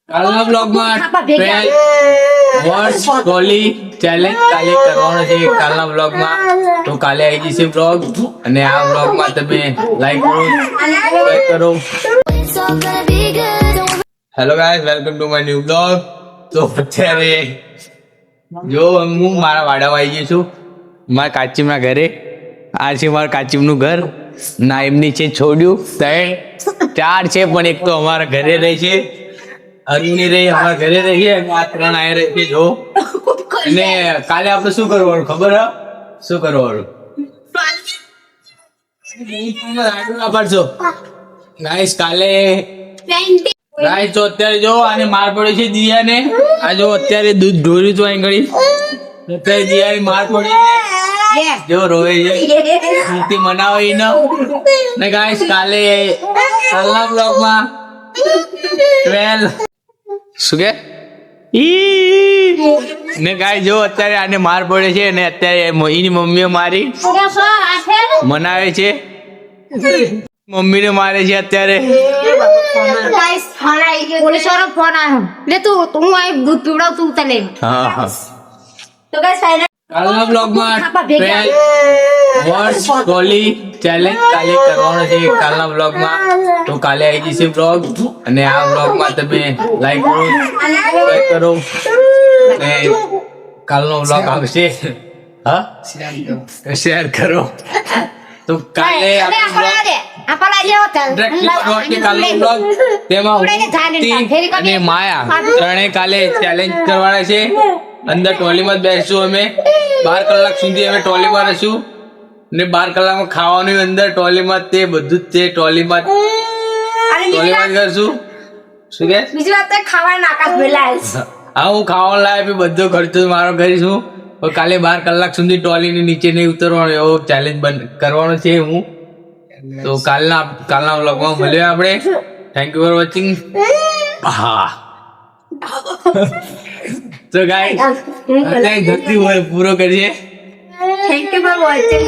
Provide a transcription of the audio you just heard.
કાલના બ્લોગમાં વર્ષ ટ્રોલી ચેલેન્જ કાલે કરવાનો છે કાલના બ્લોગમાં. તો કાલે આવી જશે બ્લોગ અને આ બ્લોગમાં તમે લાઈક કરો, સબસ્ક્રાઇબ કરો. Hello guys, welcome to my new blog. તો અત્યારે જો હું મારા વાડામાં આવી ગયો છું, મારા કાચીમના ઘરે. આ છે મારા કાચીમનું ઘર. ના એમની છે છોડ્યું 3-4 છે, પણ એક તો અમારા ઘરે રહે છે. અરુણી રહી અમારા ઘરે રહીએ, આ 3 આયા રહી છે. જો અને કાલે આપણે શું કરવાનું ખબર હે? શું કરવાનું? પાડશો ગાઈસ કાલે. ગાઈસ તો અત્યારે જો આને માર પડ્યો છે દિયાને. આ જો અત્યારે દૂધ ઢોર્યું હતું અહીં ઘડી, અત્યારે દિયાને માર પડી. જો રોવે છે, મૂર્તિ મનાવે ને ગાઈસ. કાલના બ્લોગમાં 12 શું કે ને ગાય જો અત્યારે આને માર પડે છે અને અત્યારે એની મમ્મીએ મારી મનાવે છે. મમ્મીને મારે છે અત્યારે. કાલના બ્લોગમાં વર્ષ ટ્રોલી ચેલેન્જ કાલે કરવાનો છે કાલના બ્લોગમાં. તો કાલે આવી જશે બ્લોગ અને આ બ્લોગમાં તમે લાઈક કરો, સબસ્ક્રાઇબ કરો અને કાલનો બ્લોગ આવશે. હા, શેર કરો. તો કાલે તેમાં અને માયા ત્રણે કાલે ચેલેન્જ કરવાના છે. અંદર ટ્રોલીમાં જ બેસશું અમે. 12 કલાક સુધી અમે ટ્રોલીમાં રહીશું ને 12 કલાકમાં ખાવાનું અંદર ટ્રોલીમાં, તે બધું જ તે ટ્રોલીમાં કરશું. શું કે બીજી વાત ખાવાનું આકાશ ભેલાય. હા, હું ખાવાનું લાવે બધો ખર્ચો મારો કરીશું. પણ કાલે 12 કલાક સુધી ટ્રોલીની નીચે નહીં ઉતરવાનો એવો ચેલેન્જ કરવાનો છે હું. તો કાલના વ્લોગમાં મળીએ આપણે. Thank you for watching. હા તો ગાઈસ જલ્દી પૂરો કરીએ. Thank you for watching.